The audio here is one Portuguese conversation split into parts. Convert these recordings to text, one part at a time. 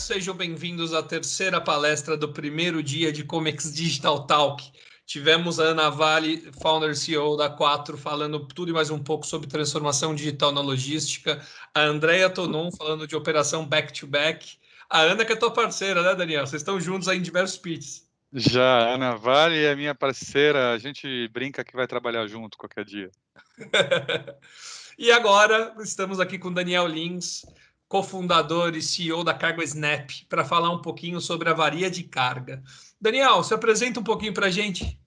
sejam bem-vindos à terceira palestra do primeiro dia de Comex Digital Talk. Tivemos a Ana Vale, Founder CEO da Quatro, falando tudo e mais um pouco sobre transformação digital na logística. A Andrea Tonon falando de operação back-to-back. A Ana que é tua parceira, né, Daniel? Vocês estão juntos aí em diversos pitches. Já, a Ana Vale é minha parceira, a gente brinca que vai trabalhar junto qualquer dia. E agora estamos aqui com Daniel Lins, cofundador e CEO da Cargo Snap, para falar um pouquinho sobre a avaria de carga. Daniel, se apresenta um pouquinho para a gente.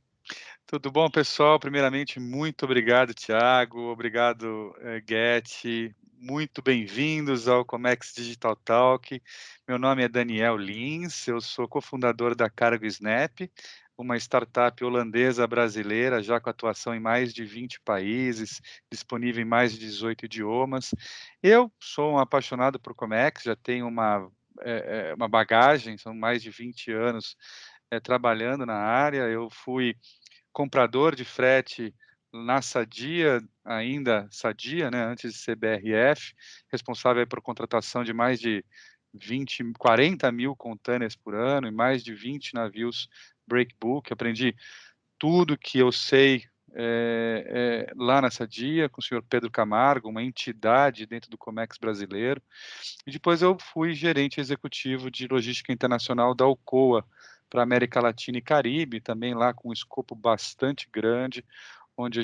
Tudo bom, pessoal? Primeiramente, muito obrigado, Thiago, obrigado, Getty, muito bem-vindos ao Comex Digital Talk. Meu nome é Daniel Lins, eu sou cofundador da Cargo Snap, uma startup holandesa brasileira, já com atuação em mais de 20 países, disponível em mais de 18 idiomas. Eu sou um apaixonado por Comex, já tenho uma bagagem, são mais de 20 anos trabalhando na área. Eu fui comprador de frete na Sadia, ainda Sadia, né, antes de ser BRF, responsável por contratação de mais de 40 mil containers por ano e mais de 20 navios breakbulk. Aprendi tudo que eu sei lá na Sadia, com o senhor Pedro Camargo, uma entidade dentro do Comex brasileiro. E depois eu fui gerente executivo de logística internacional da Alcoa para América Latina e Caribe, também lá com um escopo bastante grande, onde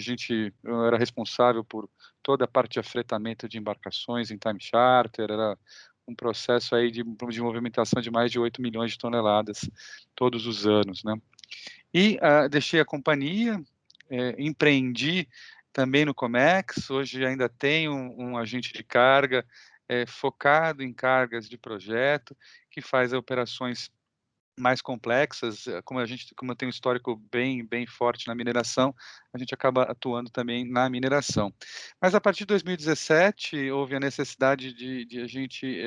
eu era responsável por toda a parte de afretamento de embarcações em time charter, era um processo aí de movimentação de mais de 8 milhões de toneladas todos os anos, né? E deixei a companhia, empreendi também no Comex, hoje ainda tenho um agente de carga focado em cargas de projeto, que faz operações mais complexas. Como eu tenho um histórico bem forte na mineração, a gente acaba atuando também na mineração. Mas a partir de 2017 houve a necessidade de a gente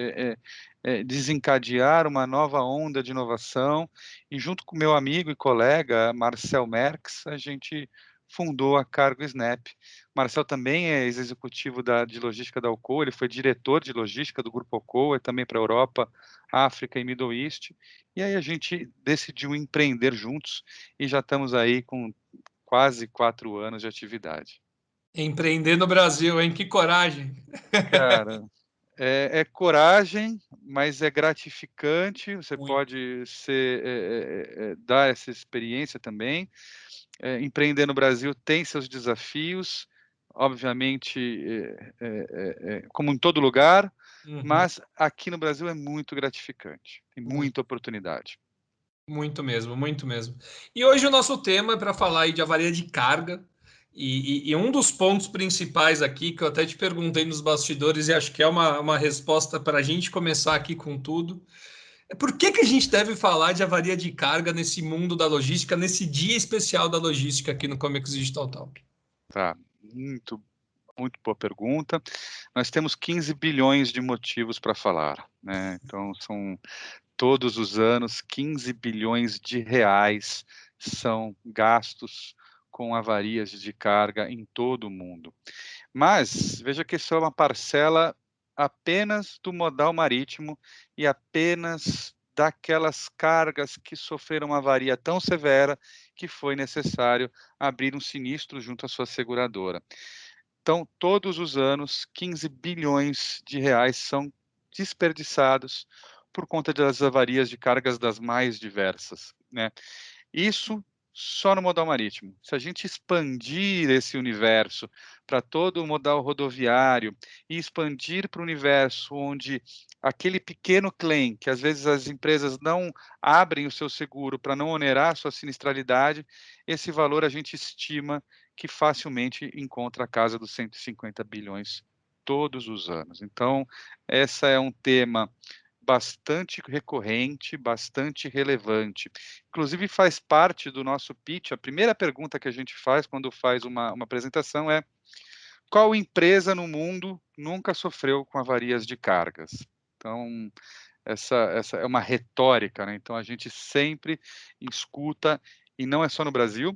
desencadear uma nova onda de inovação, e junto com meu amigo e colega Marcel Merckx, a gente fundou a Cargo Snap. Marcel também é ex-executivo de logística da Alcoa, ele foi diretor de logística do Grupo Alcoa, também para a Europa, África e Middle East. E aí a gente decidiu empreender juntos e já estamos aí com quase 4 anos de atividade. Empreender no Brasil, hein? Que coragem! Cara, é coragem, mas é gratificante. Você Muito. pode dar essa experiência também. Empreender no Brasil tem seus desafios, obviamente, como em todo lugar, mas aqui no Brasil é muito gratificante, tem Muito, muita oportunidade. muito mesmo, muito mesmo. E hoje o nosso tema é para falar aí de avaria de carga. E um dos pontos principais aqui, que eu até te perguntei nos bastidores, e acho que é uma resposta para a gente começar aqui com tudo, é por que a gente deve falar de avaria de carga nesse mundo da logística, nesse dia especial da logística aqui no Comex Digital Talk? Tá, muito boa pergunta. Nós temos 15 bilhões de motivos para falar, né? Então, são todos os anos 15 bilhões de reais são gastos com avarias de carga em todo o mundo. Mas veja que isso é uma parcela apenas do modal marítimo e apenas daquelas cargas que sofreram uma avaria tão severa que foi necessário abrir um sinistro junto à sua seguradora. Então, todos os anos, 15 bilhões de reais são desperdiçados por conta das avarias de cargas das mais diversas, né? Isso só no modal marítimo. Se a gente expandir esse universo para todo o modal rodoviário e expandir para o universo onde aquele pequeno claim, que às vezes as empresas não abrem o seu seguro para não onerar a sua sinistralidade, esse valor a gente estima que facilmente encontra a casa dos 150 bilhões todos os anos. Então, esse é um tema bastante recorrente, bastante relevante. Inclusive, faz parte do nosso pitch. A primeira pergunta que a gente faz quando faz uma apresentação é: qual empresa no mundo nunca sofreu com avarias de cargas? Então, essa é uma retórica, né? Então, a gente sempre escuta, e não é só no Brasil,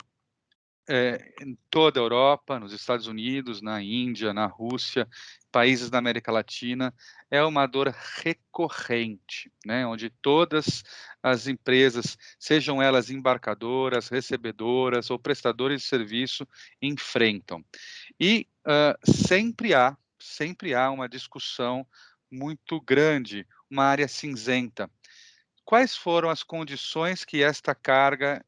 em toda a Europa, nos Estados Unidos, na Índia, na Rússia, países da América Latina, é uma dor recorrente, né, onde todas as empresas, sejam elas embarcadoras, recebedoras ou prestadores de serviço, enfrentam. E sempre há uma discussão muito grande, uma área cinzenta. Quais foram as condições que esta carga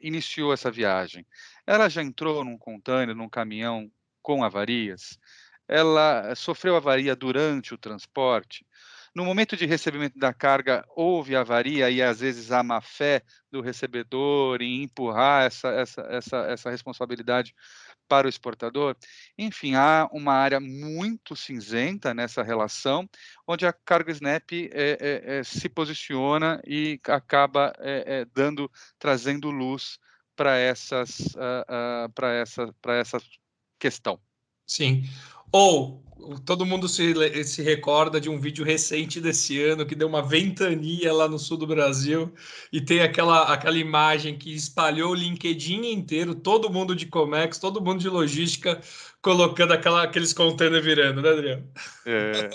iniciou essa viagem? Ela já entrou num container, num caminhão com avarias? Ela sofreu avaria durante o transporte? No momento de recebimento da carga, houve avaria e às vezes a má-fé do recebedor em empurrar essa responsabilidade para o exportador? Enfim, há uma área muito cinzenta nessa relação, onde a Cargo Snap se posiciona e acaba trazendo luz para essa questão. Sim. Ou todo mundo se recorda de um vídeo recente desse ano que deu uma ventania lá no sul do Brasil e tem aquela imagem que espalhou o LinkedIn inteiro, todo mundo de Comex, todo mundo de logística, colocando aqueles containers virando, né, Adriano? É,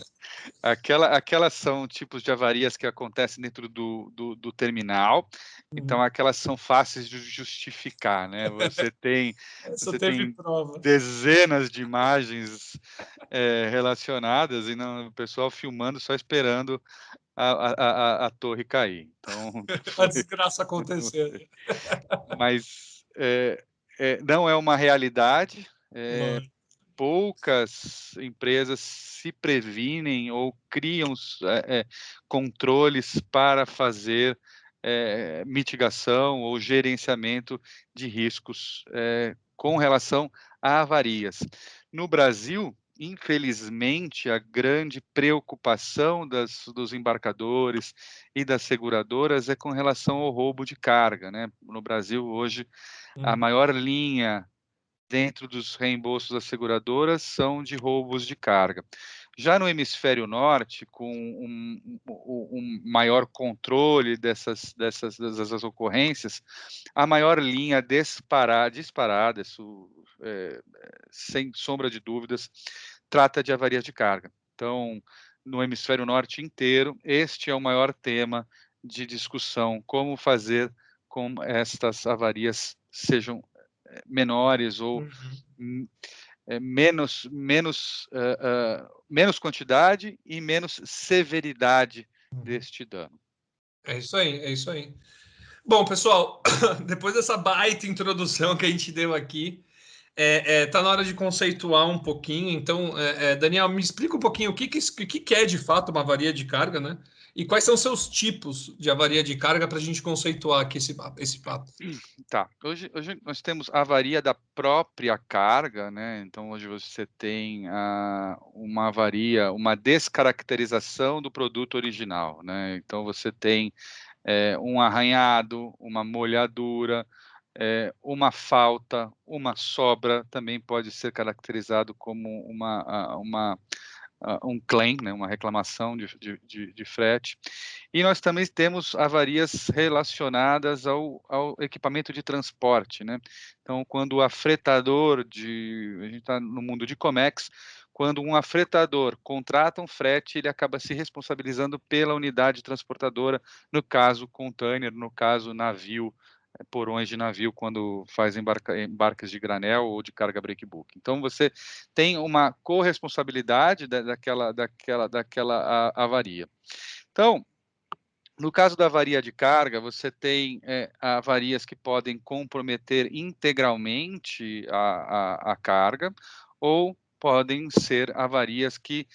aquelas são tipos de avarias que acontecem dentro do terminal, então aquelas são fáceis de justificar, né? Só Você teve tem prova. dezenas de imagens relacionadas e o pessoal filmando só esperando a torre cair. Então, A foi, desgraça acontecendo. mas não é uma realidade. Lógico. Poucas empresas se previnem ou criam controles para fazer mitigação ou gerenciamento de riscos com relação a avarias. No Brasil, infelizmente, a grande preocupação dos embarcadores e das seguradoras é com relação ao roubo de carga, né? No Brasil, hoje, a maior linha dentro dos reembolsos das seguradoras são de roubos de carga. Já no hemisfério norte, com um maior controle dessas ocorrências, a maior linha disparada, isso sem sombra de dúvidas, trata de avarias de carga. Então, no hemisfério norte inteiro, este é o maior tema de discussão, como fazer com estas avarias sejam menores ou Uhum. menos quantidade e menos severidade Uhum. deste dano. É isso aí, é isso aí. Bom, pessoal, depois dessa baita introdução que a gente deu aqui, tá na hora de conceituar um pouquinho. Então, Daniel, me explica um pouquinho o que é de fato uma avaria de carga, né? E quais são seus tipos de avaria de carga para a gente conceituar aqui esse papo. Tá, hoje nós temos a avaria da própria carga, né? Então, hoje você tem uma avaria, uma descaracterização do produto original, né? Então, você tem um arranhado, uma molhadura, uma falta, uma sobra, também pode ser caracterizado como um claim, né, uma reclamação de frete. E nós também temos avarias relacionadas ao equipamento de transporte, né? Então, quando o afretador a gente está no mundo de Comex, quando um afretador contrata um frete, ele acaba se responsabilizando pela unidade transportadora, no caso container, no caso navio, porões de navio, quando faz embarques de granel ou de carga breakbook. Então, você tem uma corresponsabilidade daquela avaria. Então, no caso da avaria de carga, você tem avarias que podem comprometer integralmente a carga, ou podem ser avarias que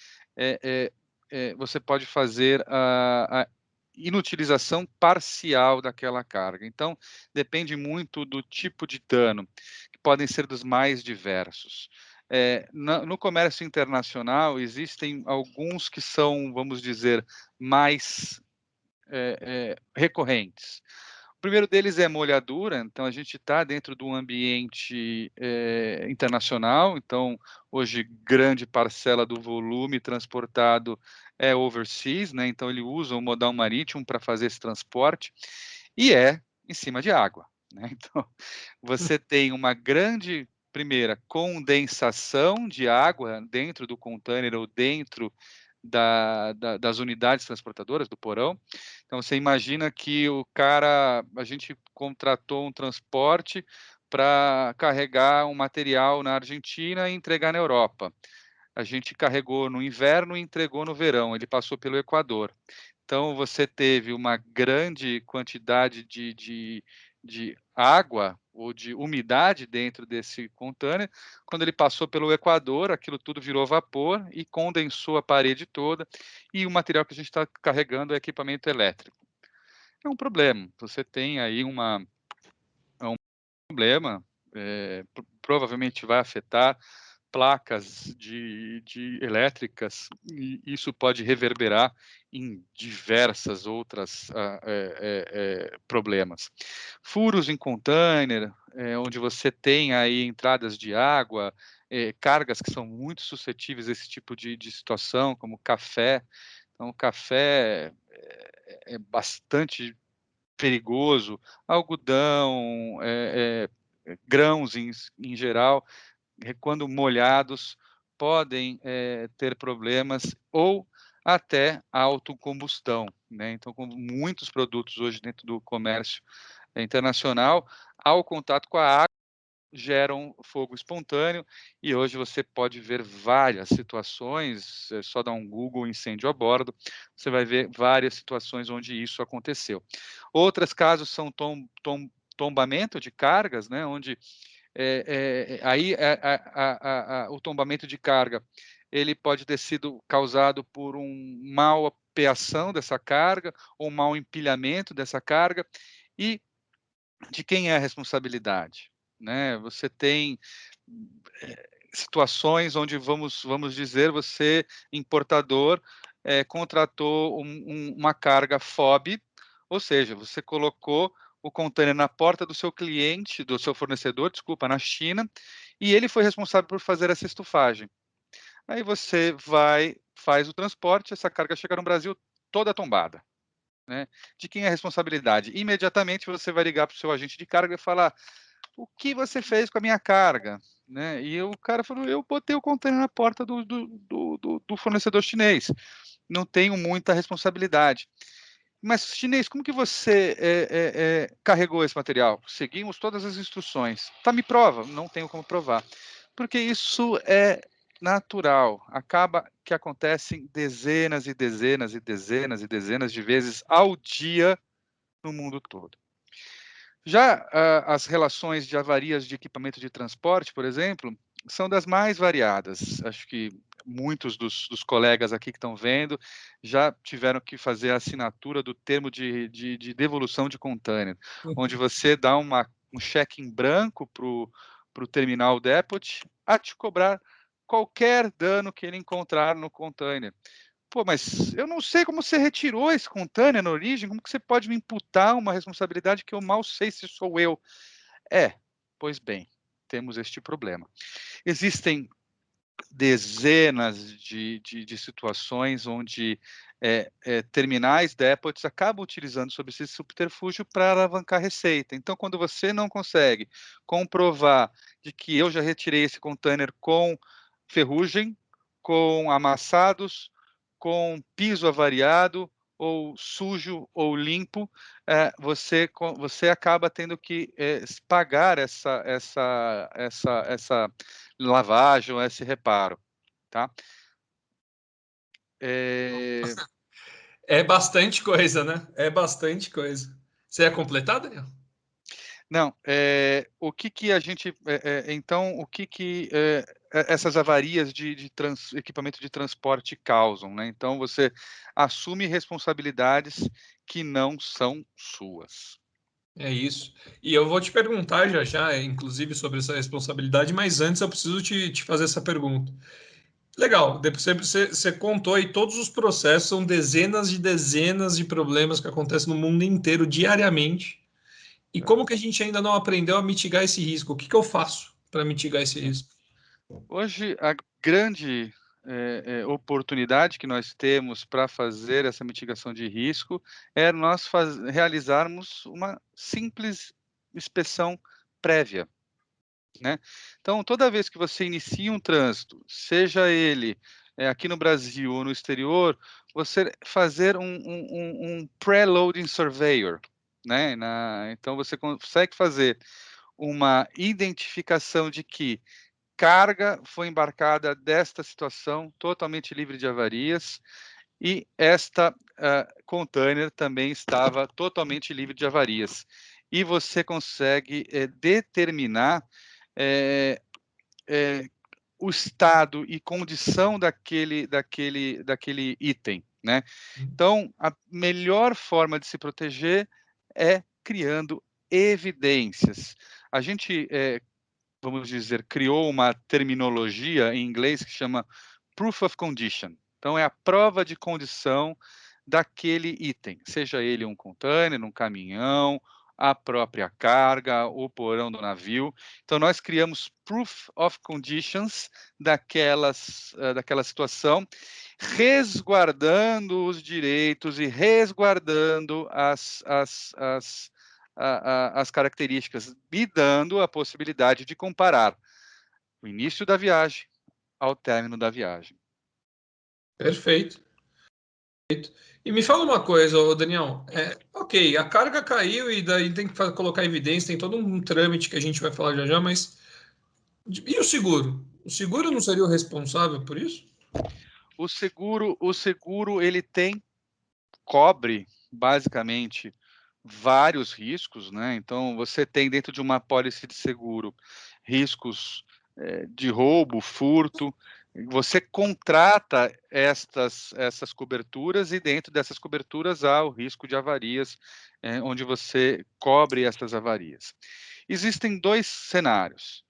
você pode fazer a inutilização parcial daquela carga. Então, depende muito do tipo de dano, que podem ser dos mais diversos. No comércio internacional, existem alguns que são, vamos dizer, mais recorrentes. O primeiro deles é molhadura, então a gente está dentro de um ambiente internacional, então hoje grande parcela do volume transportado é overseas, né? Então ele usa o modal marítimo para fazer esse transporte e é em cima de água. né? Então, você tem uma grande, primeira, condensação de água dentro do container ou dentro das unidades transportadoras, do porão. Então, você imagina que a gente contratou um transporte para carregar um material na Argentina e entregar na Europa. A gente carregou no inverno e entregou no verão, ele passou pelo Equador. Então, você teve uma grande quantidade de água ou de umidade dentro desse container. Quando ele passou pelo Equador, aquilo tudo virou vapor e condensou a parede toda, e o material que a gente está carregando é equipamento elétrico. É um problema, você tem aí um problema, provavelmente vai afetar placas de elétricas, e isso pode reverberar em diversas outras problemas. Furos em container, onde você tem aí entradas de água, cargas que são muito suscetíveis a esse tipo de situação, como café. Então, o café é bastante perigoso, algodão, grãos em geral, quando molhados, podem ter problemas ou até autocombustão, né? Então, como muitos produtos hoje dentro do comércio internacional, ao contato com a água, geram fogo espontâneo, e hoje você pode ver várias situações, é só dar um Google incêndio a bordo, você vai ver várias situações onde isso aconteceu. Outros casos são tombamento de cargas, né, onde aí o tombamento de carga, ele pode ter sido causado por um mau apeação dessa carga, ou um mau empilhamento dessa carga, e de quem é a responsabilidade, né? Você tem situações onde vamos dizer, você, importador, contratou uma carga FOB, ou seja, você colocou o container na porta do seu cliente, do seu fornecedor, desculpa, na China, e ele foi responsável por fazer essa estufagem. Aí você faz o transporte, essa carga chega no Brasil toda tombada, né? De quem é a responsabilidade? Imediatamente você vai ligar para o seu agente de carga e falar: o que você fez com a minha carga? Né? E o cara falou: eu botei o container na porta do fornecedor chinês, não tenho muita responsabilidade. Mas, chinês, como que você carregou esse material? Seguimos todas as instruções. Tá, me prova. Não tenho como provar. Porque isso é natural. Acaba que acontecem dezenas e dezenas e dezenas e dezenas de vezes ao dia no mundo todo. Já as relações de avarias de equipamento de transporte, por exemplo, são das mais variadas. Acho que muitos dos colegas aqui que estão vendo já tiveram que fazer a assinatura do termo de devolução de container, onde você dá um cheque em branco para o terminal depot a te cobrar qualquer dano que ele encontrar no container. Pô, mas eu não sei como você retirou esse container na origem, como que você pode me imputar uma responsabilidade que eu mal sei se sou eu? Pois bem, temos este problema. Existem dezenas de situações onde terminais depots acabam utilizando sobre esse subterfúgio para alavancar receita. Então, quando você não consegue comprovar de que eu já retirei esse container com ferrugem, com amassados, com piso avariado, ou sujo ou limpo, você acaba tendo que pagar essa lavagem ou esse reparo, tá? É bastante coisa, né? É bastante coisa. Você ia completar, Daniel? Não, o que a gente, então, o que essas avarias de equipamento de transporte causam, né? Então, você assume responsabilidades que não são suas. É isso. E eu vou te perguntar já já, inclusive, sobre essa responsabilidade, mas antes eu preciso te fazer essa pergunta. Legal, depois você contou aí todos os processos, são dezenas de problemas que acontecem no mundo inteiro diariamente. E como que a gente ainda não aprendeu a mitigar esse risco? O que que eu faço para mitigar esse risco? Hoje, a grande oportunidade que nós temos para fazer essa mitigação de risco é nós realizarmos uma simples inspeção prévia, né? Então, toda vez que você inicia um trânsito, seja ele aqui no Brasil ou no exterior, você fazer um pre-loading surveyor, né? Então, você consegue fazer uma identificação de que carga foi embarcada desta situação, totalmente livre de avarias, e esta container também estava totalmente livre de avarias. E você consegue determinar o estado e condição daquele item, né? Então, a melhor forma de se proteger é criando evidências. A gente, vamos dizer, criou uma terminologia em inglês que chama proof of condition. Então, é a prova de condição daquele item, seja ele um container, um caminhão, a própria carga, o porão do navio. Então, nós criamos proof of conditions daquela situação, resguardando os direitos e resguardando as características, e dando a possibilidade de comparar o início da viagem ao término da viagem. Perfeito. E me fala uma coisa, ô Daniel. Ok, a carga caiu e daí tem que colocar evidência, tem todo um trâmite que a gente vai falar já já, mas e o seguro? O seguro não seria o responsável por isso? O seguro ele cobre basicamente vários riscos, né? Então você tem dentro de uma apólice de seguro riscos de roubo, furto. Você contrata essas coberturas e dentro dessas coberturas há o risco de avarias, onde você cobre essas avarias. Existem dois cenários.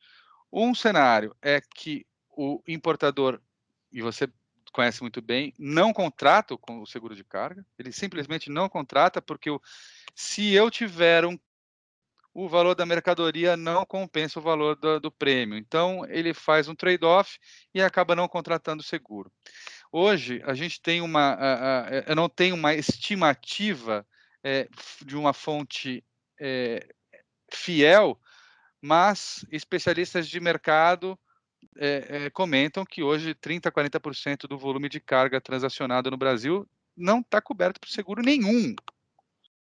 Um cenário é que o importador, e você conhece muito bem, não contrata com o seguro de carga, ele simplesmente não contrata porque se eu tiver o valor da mercadoria não compensa o valor do prêmio. Então, ele faz um trade-off e acaba não contratando o seguro. Hoje, a gente tem eu não tenho uma estimativa de uma fonte fiel, mas especialistas de mercado comentam que hoje 30% a 40% do volume de carga transacionado no Brasil não está coberto por seguro nenhum.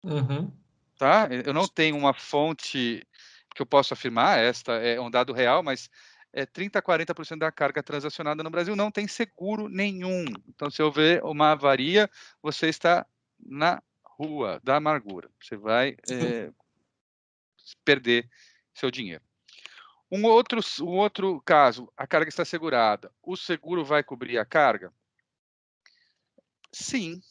Uhum. Tá? Eu não tenho uma fonte que eu possa afirmar, esta é um dado real, mas 30% a 40% da carga transacionada no Brasil não tem seguro nenhum. Então, se houver uma avaria, você está na rua da amargura. Você vai perder seu dinheiro. Um outro caso, a carga está segurada. O seguro vai cobrir a carga? Sim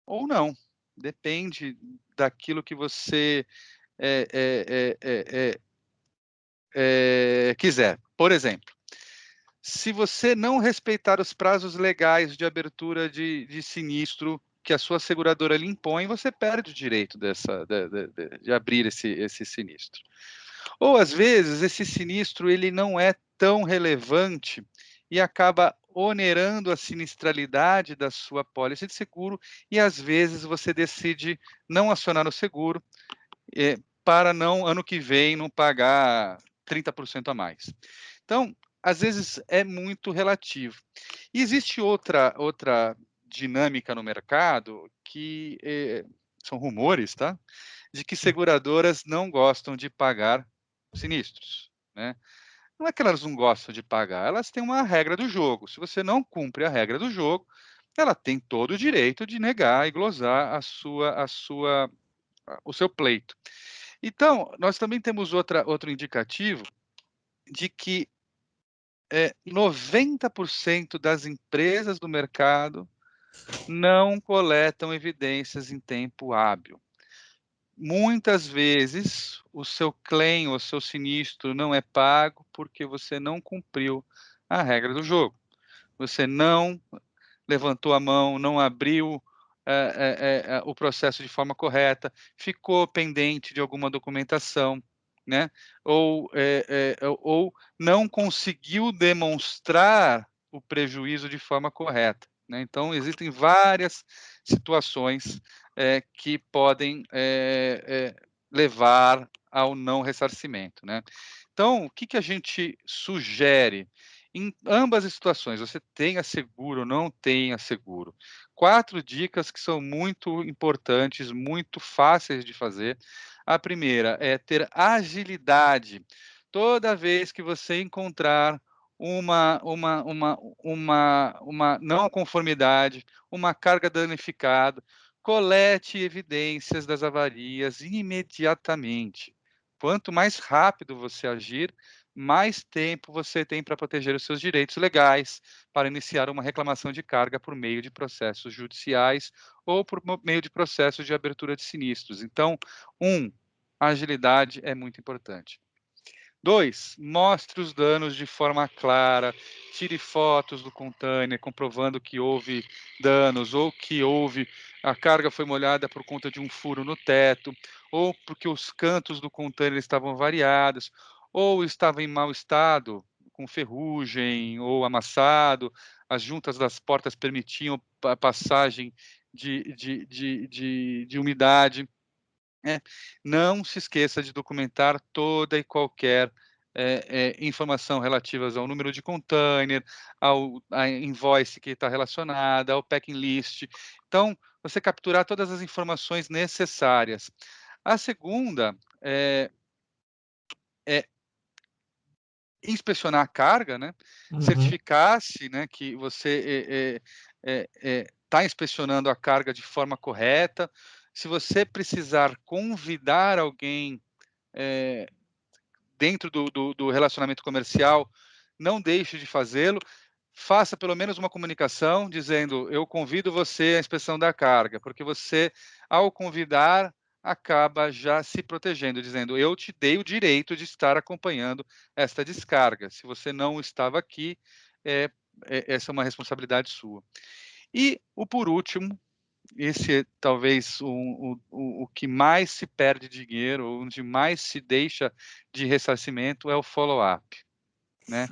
ou não. Depende daquilo que você quiser. Por exemplo, se você não respeitar os prazos legais de abertura de sinistro que a sua seguradora lhe impõe, você perde o direito de abrir esse sinistro. Ou, às vezes, esse sinistro ele não é tão relevante e acaba onerando a sinistralidade da sua pólice de seguro e, às vezes, você decide não acionar o seguro para não, ano que vem, não pagar 30% a mais. Então, às vezes, é muito relativo. E existe outra dinâmica no mercado que são rumores, tá? De que seguradoras não gostam de pagar sinistros, né? Não é que elas não gostam de pagar, elas têm uma regra do jogo. Se você não cumpre a regra do jogo, ela tem todo o direito de negar e glosar o seu pleito. Então, nós também temos outro indicativo de que 90% das empresas do mercado não coletam evidências em tempo hábil. Muitas vezes, o seu claim, o seu sinistro não é pago porque você não cumpriu a regra do jogo. Você não levantou a mão, não abriu o processo de forma correta, ficou pendente de alguma documentação, né? Ou não conseguiu demonstrar o prejuízo de forma correta, né? Então, existem várias situações que podem levar ao não ressarcimento, né? Então, o que a gente sugere? Em ambas as situações, você tenha seguro ou não tenha seguro. 4 dicas que são muito importantes, muito fáceis de fazer. A primeira é ter agilidade. Toda vez que você encontrar uma não conformidade, uma carga danificada, colete evidências das avarias imediatamente. Quanto mais rápido você agir, mais tempo você tem para proteger os seus direitos legais, para iniciar uma reclamação de carga por meio de processos judiciais ou por meio de processos de abertura de sinistros. Então, a agilidade é muito importante. 2, mostre os danos de forma clara, tire fotos do container comprovando que houve danos ou que a carga foi molhada por conta de um furo no teto, ou porque os cantos do container estavam variados, ou estava em mau estado, com ferrugem ou amassado, as juntas das portas permitiam a passagem de umidade. Não se esqueça de documentar toda e qualquer informação relativas ao número de container, à invoice que está relacionada, ao packing list. Então, você capturar todas as informações necessárias. A segunda é inspecionar a carga, né? Certificar-se, né, que você está inspecionando a carga de forma correta. Se você precisar convidar alguém dentro do relacionamento comercial, não deixe de fazê-lo. Faça pelo menos uma comunicação dizendo: eu convido você à inspeção da carga, porque você, ao convidar, acaba já se protegendo, dizendo: eu te dei o direito de estar acompanhando esta descarga. Se você não estava aqui, essa é uma responsabilidade sua. E o por último, esse é talvez o que mais se perde dinheiro, onde mais se deixa de ressarcimento é o follow-up, né?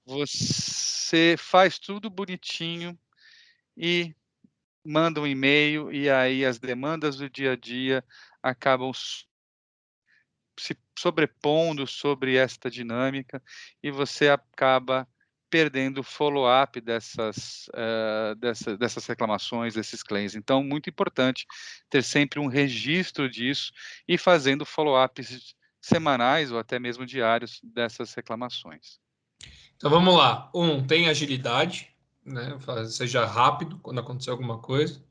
Você faz tudo bonitinho e manda um e-mail, e aí as demandas do dia a dia acabam se sobrepondo sobre esta dinâmica e você acaba perdendo o follow-up dessas reclamações, desses claims. Então, muito importante ter sempre um registro disso e fazendo follow-ups semanais ou até mesmo diários dessas reclamações. Então vamos lá. Tem agilidade, né? Seja rápido quando acontecer alguma coisa.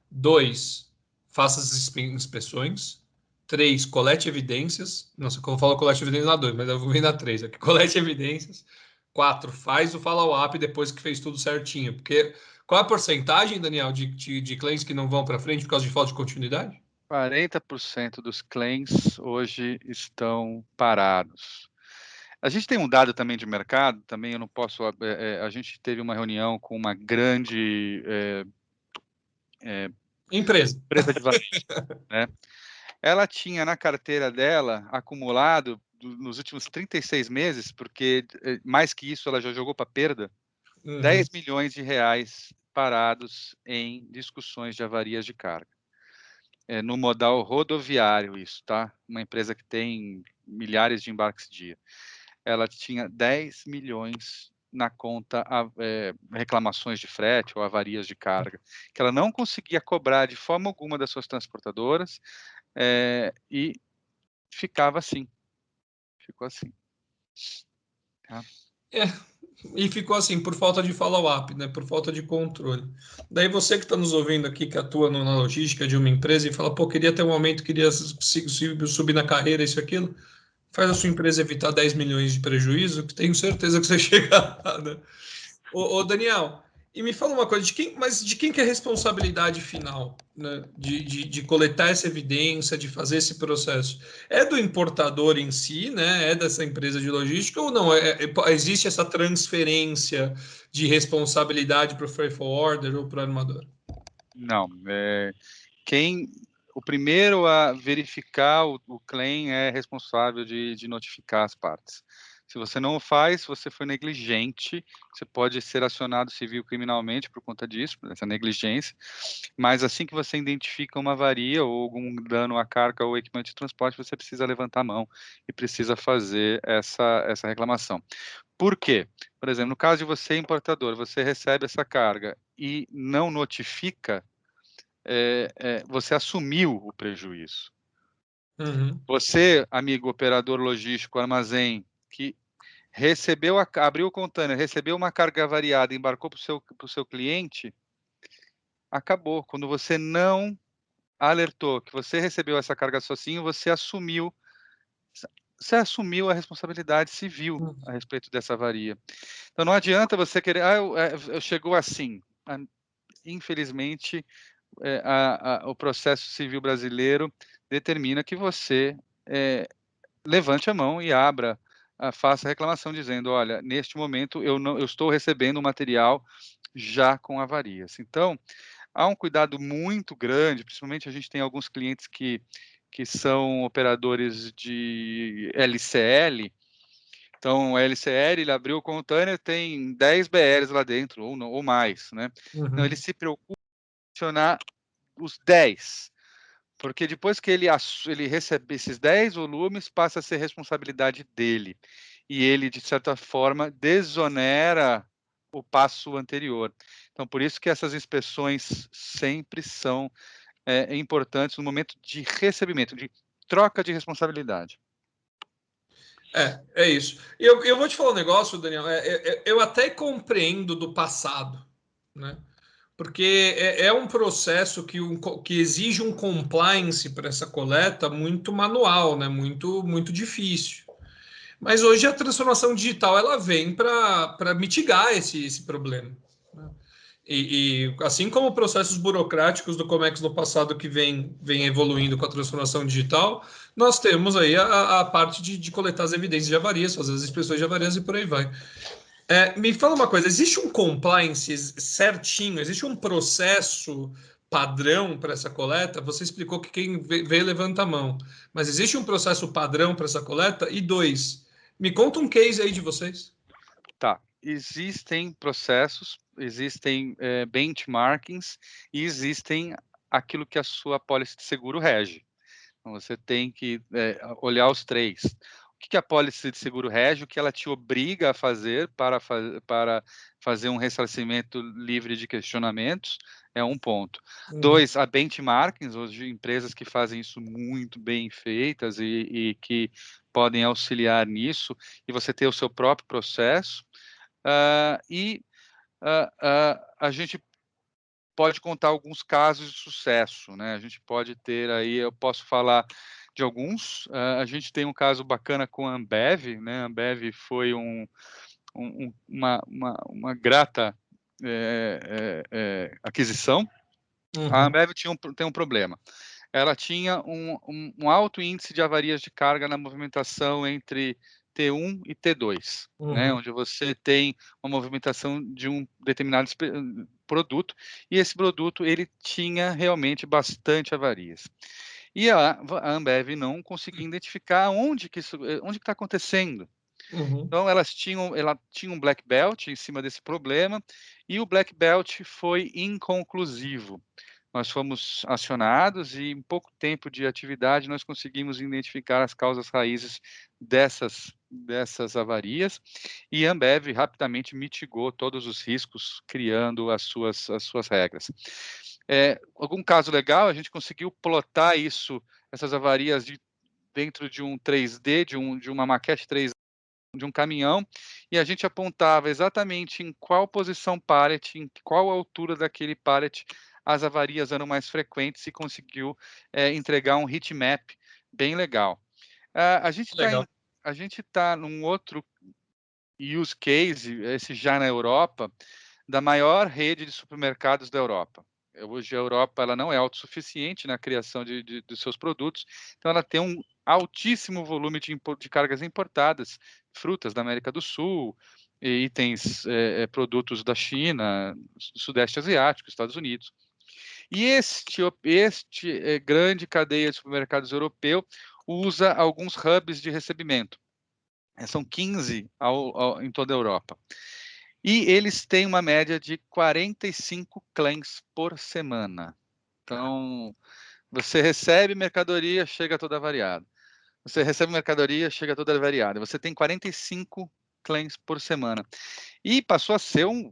2, faça as inspeções. 3, colete evidências. Não sei como eu falo colete evidências na 2, mas eu vou vir na 3 aqui. Colete evidências. 4, faz o follow-up depois que fez tudo certinho. Porque qual é a porcentagem, Daniel, de claims que não vão para frente por causa de falta de continuidade? 40% dos claims hoje estão parados. A gente tem um dado também de mercado, também eu não posso. A gente teve uma reunião com uma grande Empresa. empresa de varejo, né? Ela tinha na carteira dela acumulado nos últimos 36 meses, porque mais que isso ela já jogou para perda, 10 milhões de reais parados em discussões de avarias de carga. No modal rodoviário isso, tá? Uma empresa que tem milhares de embarques dia. Ela tinha 10 milhões na conta reclamações de frete ou avarias de carga, que ela não conseguia cobrar de forma alguma das suas transportadoras, e ficava assim. Ficou assim. Tá? E ficou assim, por falta de follow-up, né? Por falta de controle. Daí você que está nos ouvindo aqui, que atua na logística de uma empresa e fala, pô, queria ter um aumento, queria subir na carreira, isso e aquilo, faz a sua empresa evitar 10 milhões de prejuízo, que tenho certeza que você chega lá, né? Ô, Daniel, e me fala uma coisa, de quem que é a responsabilidade final, né? De coletar essa evidência, de fazer esse processo? É do importador em si, né? É dessa empresa de logística ou não? Existe essa transferência de responsabilidade para o freight forwarder ou para o armador? Não. O primeiro a verificar o claim é responsável de notificar as partes. Se você não o faz, você foi negligente, você pode ser acionado civil criminalmente por conta disso, por essa negligência, mas assim que você identifica uma avaria ou algum dano à carga ou equipamento de transporte, você precisa levantar a mão e precisa fazer essa reclamação. Por quê? Por exemplo, no caso de você importador, você recebe essa carga e não notifica, você assumiu o prejuízo. Uhum. Você, amigo operador logístico, armazém, que abriu o container, recebeu uma carga variada, embarcou para o seu cliente, acabou. Quando você não alertou que você recebeu essa carga sozinho, você assumiu a responsabilidade civil a respeito dessa avaria. Então não adianta você querer, chegou assim. Infelizmente, o processo civil brasileiro determina que você levante a mão e faça a reclamação dizendo, olha, neste momento eu estou recebendo um material já com avarias. Então, há um cuidado muito grande, principalmente a gente tem alguns clientes que são operadores de LCL. Então, o LCL, ele abriu o container, tem 10 BLs lá dentro, ou mais, né? Então, ele se preocupa em acionar os 10, porque depois que ele recebe esses 10 volumes, passa a ser responsabilidade dele. E ele, de certa forma, desonera o passo anterior. Então, por isso que essas inspeções sempre são importantes no momento de recebimento, de troca de responsabilidade. É isso. Eu vou te falar um negócio, Daniel. Eu até compreendo do passado, né? Porque é um processo que exige um compliance para essa coleta muito manual, né? Muito difícil. Mas hoje a transformação digital ela vem para mitigar esse problema, né? Assim como processos burocráticos do Comex no passado que vem evoluindo com a transformação digital, nós temos aí a parte de coletar as evidências de avarias, fazer as inspeções de avarias e por aí vai. Me fala uma coisa, existe um compliance certinho, existe um processo padrão para essa coleta? Você explicou que quem veio levanta a mão, mas existe um processo padrão para essa coleta? E dois, me conta um case aí de vocês. Tá. Existem processos, existem benchmarkings e existem aquilo que a sua pólice de seguro rege. Então, você tem que olhar os três. O que a pólice de seguro rege? O que ela te obriga a fazer para fazer um ressarcimento livre de questionamentos é um ponto. Dois, a benchmarkings, hoje empresas que fazem isso muito bem feitas e que podem auxiliar nisso, e você ter o seu próprio processo. A gente pode contar alguns casos de sucesso, né? A gente pode ter aí, eu posso falar de alguns. A gente tem um caso bacana com a Ambev, né? A Ambev foi uma grata aquisição. A Ambev tem um problema. Ela tinha um alto índice de avarias de carga na movimentação entre T1 e T2, né, onde você tem uma movimentação de um determinado produto, e esse produto ele tinha realmente bastante avarias. E a Ambev não conseguia identificar onde que está acontecendo. Então ela tinha um black belt em cima desse problema, e o black belt foi inconclusivo. Nós fomos acionados e em pouco tempo de atividade nós conseguimos identificar as causas raízes dessas avarias, e a Ambev rapidamente mitigou todos os riscos criando as suas regras. Algum caso legal, a gente conseguiu plotar essas avarias dentro de um 3D, de uma maquete 3D de um caminhão, e a gente apontava exatamente em qual posição pallet, em qual altura daquele pallet as avarias eram mais frequentes, e conseguiu entregar um heat map bem legal. A gente Legal. está num outro use case, esse já na Europa, da maior rede de supermercados da Europa. Hoje a Europa ela não é autossuficiente na criação dos seus produtos, então ela tem um altíssimo volume de cargas importadas, frutas da América do Sul, itens, produtos da China, do Sudeste Asiático, Estados Unidos. E este grande cadeia de supermercados europeu usa alguns hubs de recebimento. São 15 em toda a Europa. E eles têm uma média de 45 claims por semana. Então, você recebe mercadoria, chega toda variada. Você recebe mercadoria, chega toda variada. Você tem 45 claims por semana. E passou a ser um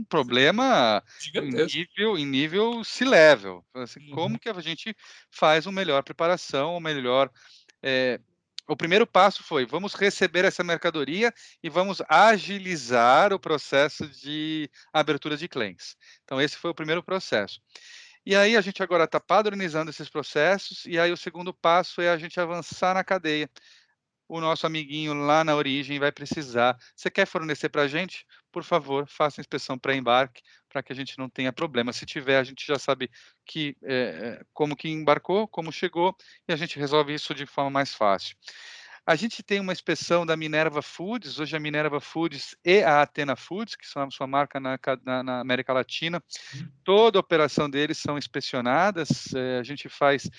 problema Gigantesco. em nível C-level. Assim, como Uhum. que a gente faz uma melhor preparação, o melhor... o primeiro passo foi, vamos receber essa mercadoria e vamos agilizar o processo de abertura de claims. Então, esse foi o primeiro processo. E aí a gente agora está padronizando esses processos, e aí o segundo passo é a gente avançar na cadeia. O nosso amiguinho lá na origem vai precisar. Você quer fornecer para a gente? Por favor, faça inspeção pré-embarque, para que a gente não tenha problema. Se tiver, a gente já sabe que, como que embarcou, como chegou, e a gente resolve isso de forma mais fácil. A gente tem uma inspeção da Minerva Foods, hoje a Minerva Foods e a Athena Foods, que são a sua marca na América Latina, toda a operação deles são inspecionadas, a gente faz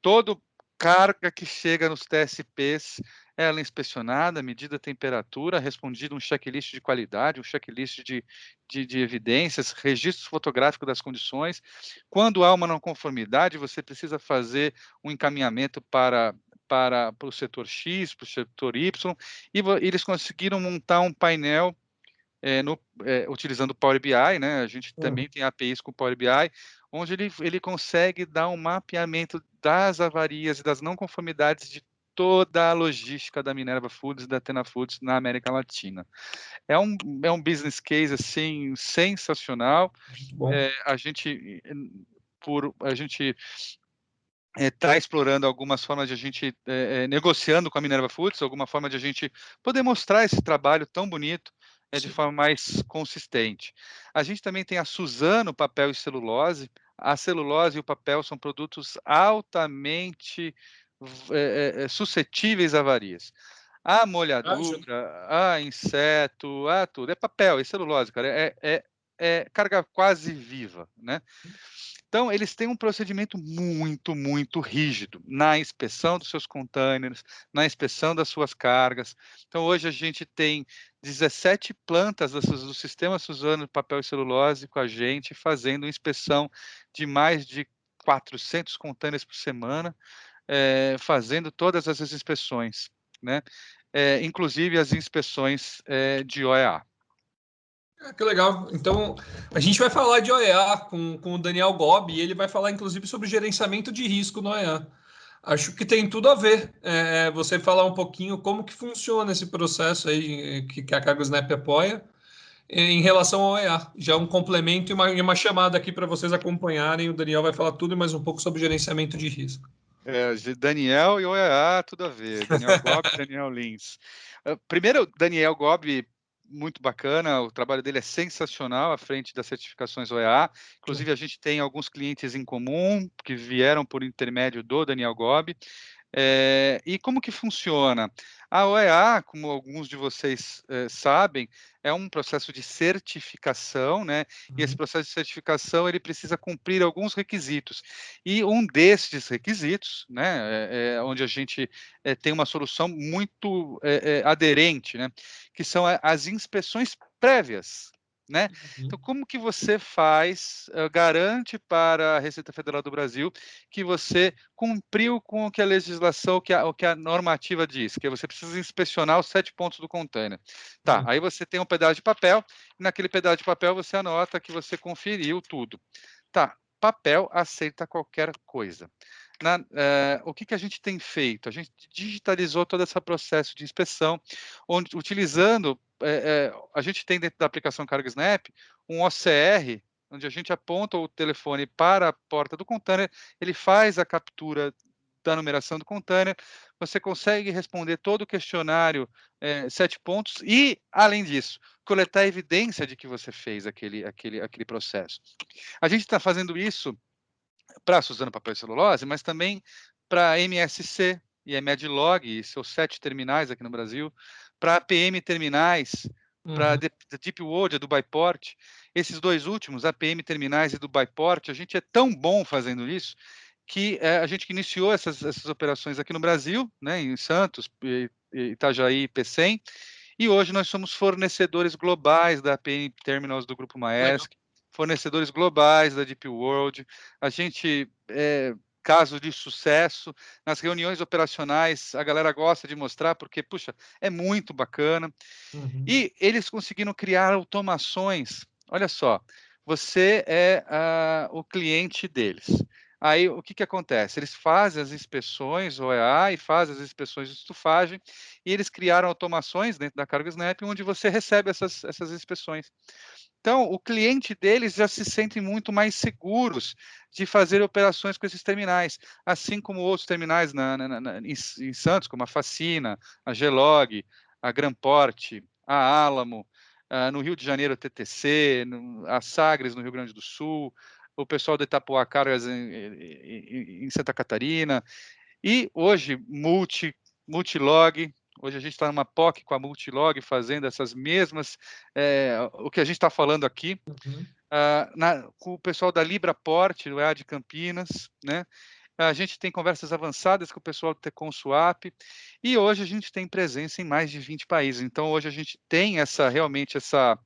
todo carga que chega nos TSPs, ela é inspecionada, medida a temperatura, respondido um checklist de qualidade, um checklist de evidências, registro fotográfico das condições. Quando há uma não conformidade, você precisa fazer um encaminhamento para o setor X, para o setor Y, e eles conseguiram montar um painel utilizando o Power BI, né? A gente também tem APIs com o Power BI, onde ele consegue dar um mapeamento das avarias e das não conformidades de toda a logística da Minerva Foods e da Athena Foods na América Latina. É um business case assim sensacional. Muito bom. A gente está explorando algumas formas de a gente negociando com a Minerva Foods, alguma forma de a gente poder mostrar esse trabalho tão bonito de Sim. forma mais consistente. A gente também tem a Suzano Papel e Celulose. A celulose e o papel são produtos altamente suscetíveis a avarias. A Acho. molhadura, a inseto, a tudo. É papel, é celulose, cara. É carga quase viva, né? Então, eles têm um procedimento muito, muito rígido na inspeção dos seus containers, na inspeção das suas cargas. Então, hoje a gente tem 17 plantas do sistema Suzano de papel e celulose com a gente, fazendo inspeção de mais de 400 containers por semana, fazendo todas essas inspeções, né? Inclusive as inspeções de OEA. Que legal. Então, a gente vai falar de OEA com o Daniel Gobi, e ele vai falar, inclusive, sobre gerenciamento de risco no OEA. Acho que tem tudo a ver. Você falar um pouquinho como que funciona esse processo aí que a Cargo Snap apoia em relação ao OEA. Já um complemento e uma chamada aqui para vocês acompanharem. O Daniel vai falar tudo e mais um pouco sobre gerenciamento de risco. Daniel e OEA, tudo a ver. Daniel Gobi, Daniel Lins. Primeiro, Daniel Gobi, muito bacana, o trabalho dele é sensacional à frente das certificações OEA. Inclusive, a gente tem alguns clientes em comum que vieram por intermédio do Daniel Gobi. E como que funciona? A OEA, como alguns de vocês sabem, é um processo de certificação, né? E esse processo de certificação ele precisa cumprir alguns requisitos. E um desses requisitos, né, onde a gente tem uma solução muito aderente, né? Que são as inspeções prévias. Né? Então, como que você garante para a Receita Federal do Brasil que você cumpriu com o que a legislação, o que a normativa diz, que você precisa inspecionar os 7 pontos do container. Tá, aí você tem um pedaço de papel, e naquele pedaço de papel você anota que você conferiu tudo. Tá, papel aceita qualquer coisa. O que a gente tem feito? A gente digitalizou todo esse processo de inspeção, onde, utilizando, a gente tem dentro da aplicação Cargo Snap um OCR, onde a gente aponta o telefone para a porta do container, ele faz a captura da numeração do container, você consegue responder todo o questionário, 7 pontos, e, além disso, coletar evidência de que você fez aquele processo. A gente está fazendo isso para a Suzano Papel e Celulose, mas também para a MSC e a Medlog, e seus 7 terminais aqui no Brasil, para a PM Terminais, para a Deep World, a Dubai Port. Esses dois últimos, a PM Terminais e Dubai Port, a gente é tão bom fazendo isso que a gente que iniciou essas operações aqui no Brasil, né, em Santos, Itajaí, Pecém, e hoje nós somos fornecedores globais da APM Terminals do Grupo Legal. Maersk, fornecedores globais da DP World. A gente, caso de sucesso, nas reuniões operacionais, a galera gosta de mostrar, porque, puxa, é muito bacana. Uhum. E eles conseguiram criar automações. Olha só, você é o cliente deles. Aí, o que, que acontece? Eles fazem as inspeções OEA e fazem as inspeções de estufagem, e eles criaram automações dentro da Cargo Snap, onde você recebe essas inspeções. Então, o cliente deles já se sente muito mais seguros de fazer operações com esses terminais, assim como outros terminais em Santos, como a Facina, a Gelog, a Granport, a Alamo, no Rio de Janeiro, a TTC, a Sagres, no Rio Grande do Sul, o pessoal da Itapoá Cargas em Santa Catarina, e hoje Multilog. Hoje a gente está numa POC com a Multilog fazendo essas mesmas, o que a gente está falando aqui, Uhum. com o pessoal da Libraport, do EA de Campinas, né? A gente tem conversas avançadas com o pessoal do Tecon Swap, e hoje a gente tem presença em mais de 20 países. Então, hoje a gente tem realmente essa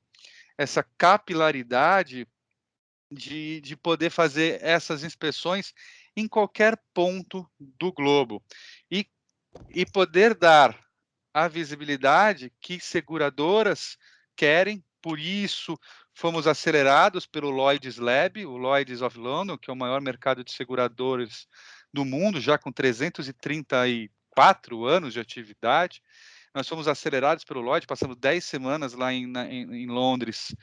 capilaridade de poder fazer essas inspeções em qualquer ponto do globo. E poder dar a visibilidade que seguradoras querem, por isso fomos acelerados pelo Lloyd's Lab, o Lloyd's of London, que é o maior mercado de seguradoras do mundo, já com 334 anos de atividade. Nós fomos acelerados pelo Lloyd, passamos 10 semanas lá em Londres,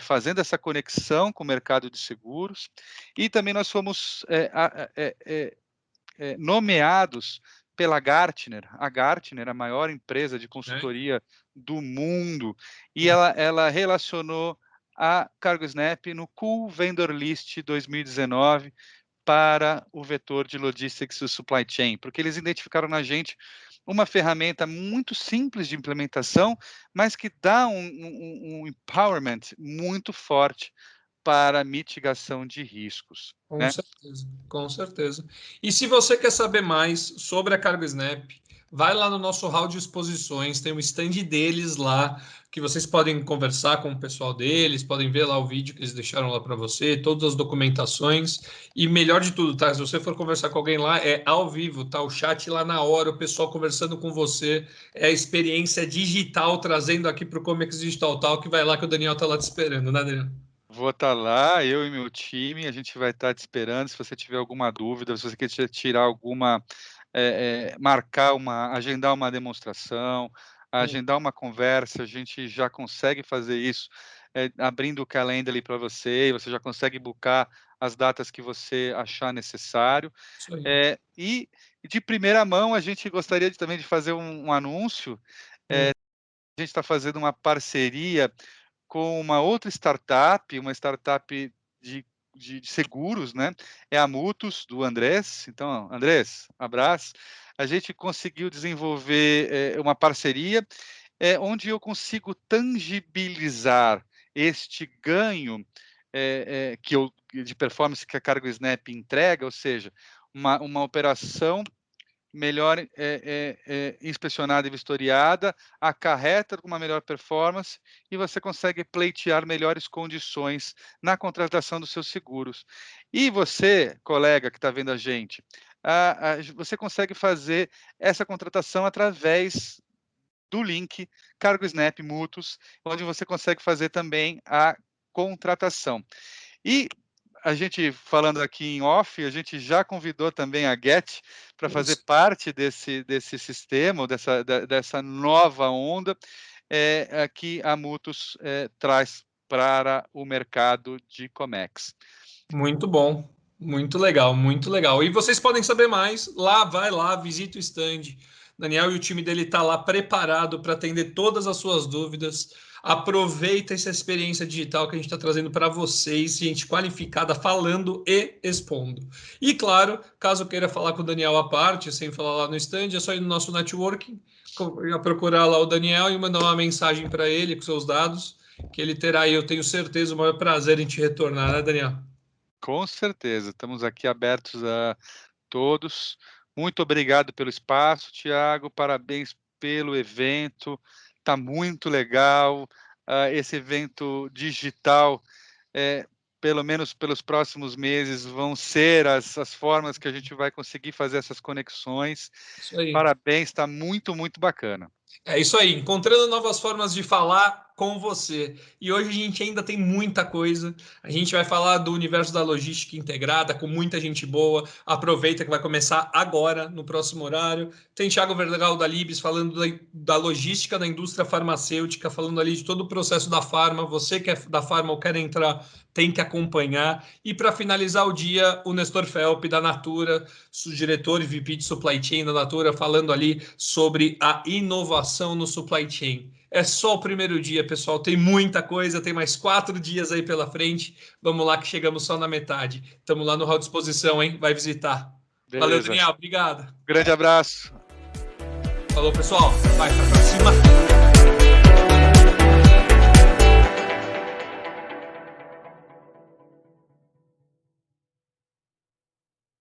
fazendo essa conexão com o mercado de seguros, e também nós fomos nomeados pela Gartner. A Gartner, a maior empresa de É. consultoria do mundo, e Uhum. ela relacionou a CargoSnap no Cool Vendor List 2019 para o vetor de logistics e supply chain, porque eles identificaram na gente uma ferramenta muito simples de implementação, mas que dá um empowerment muito forte para mitigação de riscos, Com né? certeza, com certeza. E se você quer saber mais sobre a Cargo Snap, vai lá no nosso hall de exposições, tem um stand deles lá, que vocês podem conversar com o pessoal deles, podem ver lá o vídeo que eles deixaram lá para você, todas as documentações. E melhor de tudo, tá? Se você for conversar com alguém lá, é ao vivo, tá? O chat lá na hora, o pessoal conversando com você, é a experiência digital trazendo aqui para o Comex Digital Talk, que vai lá que o Daniel tá lá te esperando, né, Daniel? Vou estar lá, eu e meu time, a gente vai estar te esperando. Se você tiver alguma dúvida, se você quer tirar alguma, agendar uma demonstração, agendar uma conversa, a gente já consegue fazer isso, abrindo o Calendly para você, e você já consegue buscar as datas que você achar necessário. Isso aí. E de primeira mão, a gente gostaria também de fazer um anúncio. Hum. A gente está fazendo uma parceria com uma outra startup, uma startup de seguros, né? É a Mutus, do Andrés. Então, Andrés, abraço. A gente conseguiu desenvolver uma parceria onde eu consigo tangibilizar este ganho de performance que a Cargo Snap entrega, ou seja, uma operação melhor inspecionada e vistoriada, acarreta com uma melhor performance, e você consegue pleitear melhores condições na contratação dos seus seguros. E você, colega que está vendo a gente, você consegue fazer essa contratação através do link Cargo Snap Mutus, onde você consegue fazer também a contratação. E a gente, falando aqui em off, a gente já convidou também a Get para fazer Isso. parte desse sistema, dessa nova onda que a Mutus traz para o mercado de Comex. Muito bom, muito legal, muito legal. E vocês podem saber mais lá, vai lá, visita o stand. Daniel e o time dele tá lá preparado para atender todas as suas dúvidas. Aproveita essa experiência digital que a gente está trazendo para vocês, gente qualificada falando e expondo. E claro, caso queira falar com o Daniel à parte, sem falar lá no stand, é só ir no nosso networking, procurar lá o Daniel e mandar uma mensagem para ele com seus dados, que ele terá aí, eu tenho certeza, o maior prazer em te retornar, né, Daniel? Com certeza, estamos aqui abertos a todos. Muito obrigado pelo espaço, Tiago, parabéns pelo evento, está muito legal. Esse evento digital, pelo menos pelos próximos meses, vão ser as formas que a gente vai conseguir fazer essas conexões. Isso aí. Parabéns, está muito, muito bacana. É isso aí, encontrando novas formas de falar com você. E hoje a gente ainda tem muita coisa. A gente vai falar do universo da logística integrada com muita gente boa. Aproveita que vai começar agora, no próximo horário. Tem Thiago Vergal da Libes falando da logística da indústria farmacêutica, falando ali de todo o processo da farma. Você que é da farma ou quer entrar, tem que acompanhar. E para finalizar o dia, o Nestor Felp da Natura, diretor e VP de Supply Chain da Natura, falando ali sobre a inovação no supply chain. É só o primeiro dia, pessoal. Tem muita coisa, tem mais 4 dias aí pela frente. Vamos lá que chegamos só na metade. Estamos lá no Hall Disposição, hein? Vai visitar. Beleza. Valeu, Daniel. Obrigado. Grande abraço. Falou, pessoal. Vai pra cima.